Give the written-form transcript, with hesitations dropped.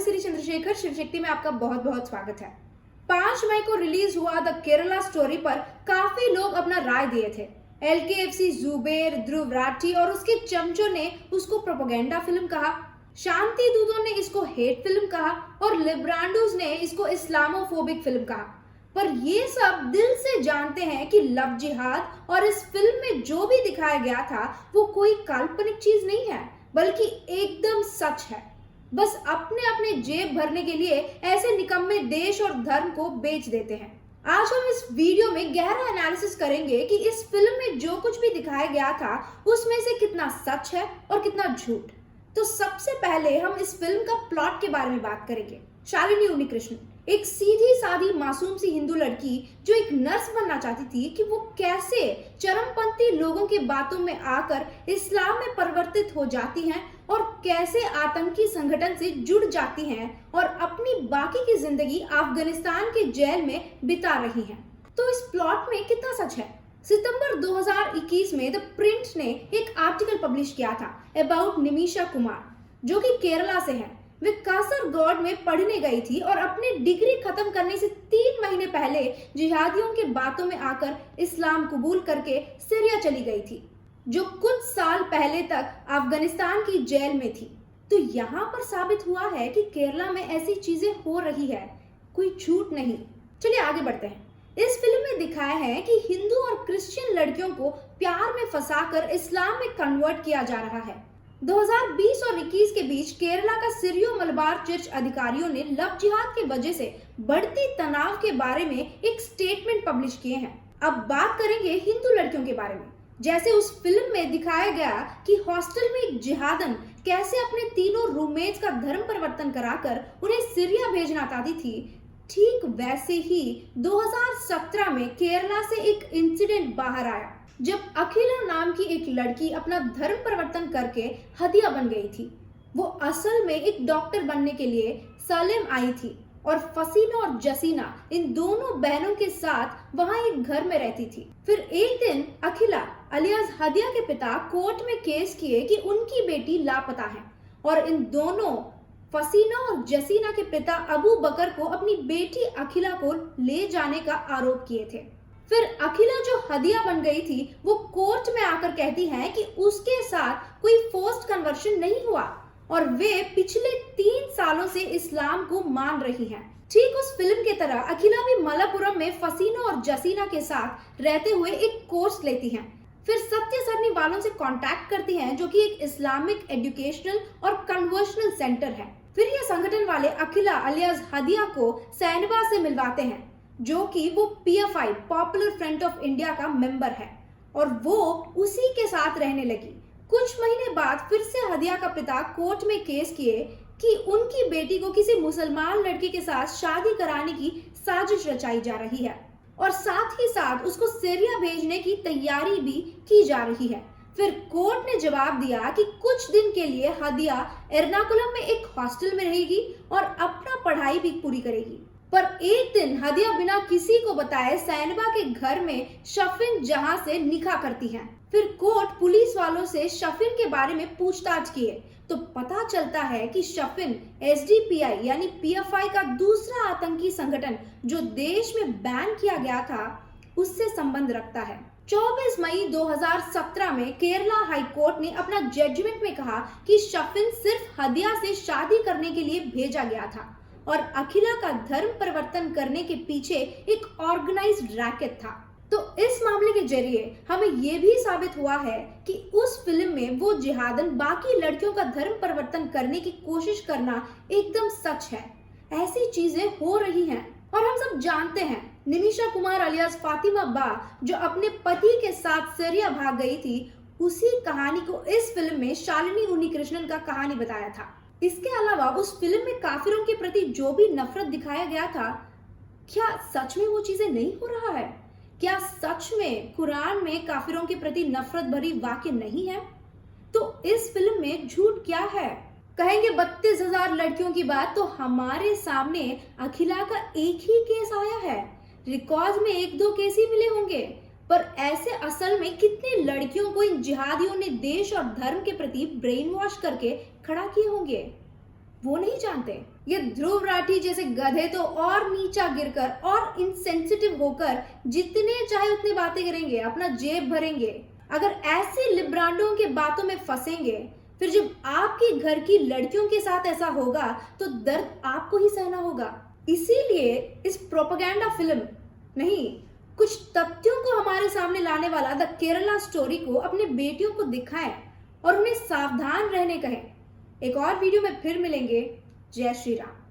श्री चंद्रशेखर शिवशक्ति में आपका बहुत बहुत स्वागत है। 5 मई को रिलीज हुआ द केरला स्टोरी पर काफी लोग अपना राय दिए थे। LKFC जुबेर, ध्रुव राठी और उसके चमचों ने उसको प्रोपेगेंडा फिल्म कहा, शांति दूतों ने इसको हेट फिल्म कहा और लिब्रांडोज ने इसको इस्लामोफोबिक फिल्म कहा। पर ये सब दिल से जानते हैं कि लव जिहाद और इस फिल्म में जो भी दिखाया गया था वो कोई काल्पनिक चीज नहीं है, बल्कि एकदम सच है। बस अपने अपने जेब भरने के लिए ऐसे निकम्मे देश और धर्म को बेच देते हैं। आज हम इस वीडियो में गहरा एनालिसिस करेंगे कि इस फिल्म में जो कुछ भी दिखाया गया था उसमें से कितना सच है और कितना झूठ। तो सबसे पहले हम इस फिल्म का प्लॉट के बारे में बात करेंगे। शालिनी उन्नीकृष्णन एक सीधी सादी मासूम सी हिंदू लड़की जो एक नर्स बनना चाहती थी कि वो कैसे चरमपंथी लोगों की बातों में आकर इस्लाम में परिवर्तित हो जाती हैं और कैसे आतंकी संगठन से जुड़ जाती हैं और अपनी बाकी की जिंदगी अफगानिस्तान के जेल में बिता रही हैं। तो इस प्लॉट में कितना सच है? सितंबर 2021 में द प्रिंट ने एक आर्टिकल पब्लिश किया था अबाउट निमिषा कुमार, जो कि केरला से है। वे कासरगोड में पढ़ने गई थी और अपनी डिग्री खत्म करने से 3 महीने पहले जिहादियों के बातों में आकर इस्लाम कबूल करके सीरिया चली गई थी, जो कुछ साल पहले तक अफगानिस्तान की जेल में थी। तो यहाँ पर साबित हुआ है कि केरला में ऐसी चीजें हो रही है, कोई झूठ नहीं। चलिए आगे बढ़ते हैं। इस फिल्म में दिखाया है कि हिंदू और क्रिश्चियन लड़कियों को प्यार में फंसाकर इस्लाम में कन्वर्ट किया जा रहा है। 2020 और 21 के बीच केरला का सीरियो मलबार चर्च अधिकारियों ने लव जिहाद की वजह से बढ़ती तनाव के बारे में एक स्टेटमेंट पब्लिश किए हैं। अब बात करेंगे हिंदू लड़कियों के बारे में। जैसे उस फिल्म में दिखाया गया कि हॉस्टल में एक जिहादन कैसे अपने तीनों रूममेट्स का धर्म परिवर्तन कराकर उन्हें सीरिया भेजना चाहती थी, ठीक वैसे ही 2017 में केरला से एक इंसिडेंट बाहर आया जब अखिला नाम की एक लड़की अपना धर्म परिवर्तन करके हदिया बन गई थी। वो असल में एक डॉक्टर बनने के लिए सलेम आई थी और फसीना और जसीना इन दोनों बहनों के साथ वहां एक घर में रहती थी। फिर एक दिन अखिला अलियास हदिया के पिता कोर्ट में केस किए कि उनकी बेटी लापता है और इन दोनों फसीना और जसीना के पिता अबू बकर को अपनी बेटी अखिला को ले जाने का आरोप किए थे। फिर अखिला जो हदिया बन गई थी वो कोर्ट में आकर कहती है कि उसके साथ कोई फोर्स्ड कन्वर्शन नहीं हुआ और वे पिछले 3 सालों से इस्लाम को मान रही हैं। ठीक उस फिल्म की तरह अखिला भी मलप्पुरम में फसीना और जसीना के साथ रहते हुए एक कोर्स लेती हैं। फिर सत्य सरनी वालों से कांटेक्ट करती हैं, जो कि एक इस्लामिक एजुकेशनल और कन्वर्शनल सेंटर है। फिर यह संगठन वाले अखिला अलियास हदिया को सैनबा से मिलवाते हैं, जो कि वो PFI popular front of India का मेंबर है और वो उसी के साथ रहने लगी। कुछ महीने बाद फिर से हदिया का पिता कोर्ट में केस किए कि उनकी बेटी को किसी मुसलमान लड़के के साथ शादी कराने की साजिश रचाई जा रही है और साथ ही साथ उसको सीरिया भेजने की तैयारी भी की जा रही है। फिर कोर्ट ने जवाब दिया कि कुछ दिन के लिए हदिया एर्नाकुलम में एक हॉस्टल में रहेगी और अपना पढ़ाई भी पूरी करेगी। पर एक दिन हदिया बिना किसी को बताए सैनबा के घर में शफिन जहां से निकाह करती हैं। फिर कोर्ट पुलिस वालों से शफिन के बारे में पूछताछ किए तो पता चलता है कि शफिन SDPI यानी PFI का दूसरा आतंकी संगठन जो देश में बैन किया गया था उससे संबंध रखता है। 24 मई 2017 में केरला हाई कोर्ट ने अपना जजमेंट में कहा कि शफिन सिर्फ हदिया से शादी करने के लिए भेजा गया था और अखिला का धर्म परिवर्तन करने के पीछे एक ऑर्गेनाइज्ड रैकेट था। तो इस मामले के जरिए हमें यह भी साबित हुआ है कि उस फिल्म में वो जिहादन बाकी लड़कियों का धर्म परिवर्तन करने की कोशिश करना एकदम सच है। ऐसी चीजें हो रही हैं और हम सब जानते हैं निमिषा कुमार अलियास फातिमा बा जो अपने पति के साथ सीरिया भाग गई थी, उसी कहानी को इस फिल्म में शालिनी उन्नीकृष्णन का कहानी बताया था। इसके अलावा उस फिल्म में काफिरों के प्रति जो भी नफरत दिखाया गया था, क्या सच में वो चीजें नहीं हो रहा है? क्या सच में कुरान में काफिरों के प्रति नफरत भरी वाक्य नहीं है? तो इस फिल्म में झूठ क्या है? कहेंगे 32,000 लड़कियों की बात, तो हमारे सामने अखिला का एक ही केस आया है। रिकॉर्ड में 1-2 केस ही मिले होंगे, पर ऐसे असल में कितने लड़कियों को इन जिहादियों ने देश और धर्म के प्रति ब्रेन वॉश करके खड़ा किए होंगे? वो नहीं जानते। ये ध्रुव राठी जैसे गधे तो और नीचा गिरकर और इनसेंसिटिव होकर जितने चाहे उतनी बातें करेंगे, अपना जेब भरेंगे। अगर ऐसे लिब्रांडों के बातों में फंसेंगे, फिर जब आपके घर की लड़कियों के साथ ऐसा होगा तो दर्द आपको ही सहना होगा। इसीलिए इस प्रोपेगेंडा फिल्म नहीं, कुछ तथ्यों को हमारे सामने लाने वाला द केरला स्टोरी को अपने बेटियों को दिखाएं और उन्हें सावधान रहने कहें। एक और वीडियो में फिर मिलेंगे। जय श्री राम।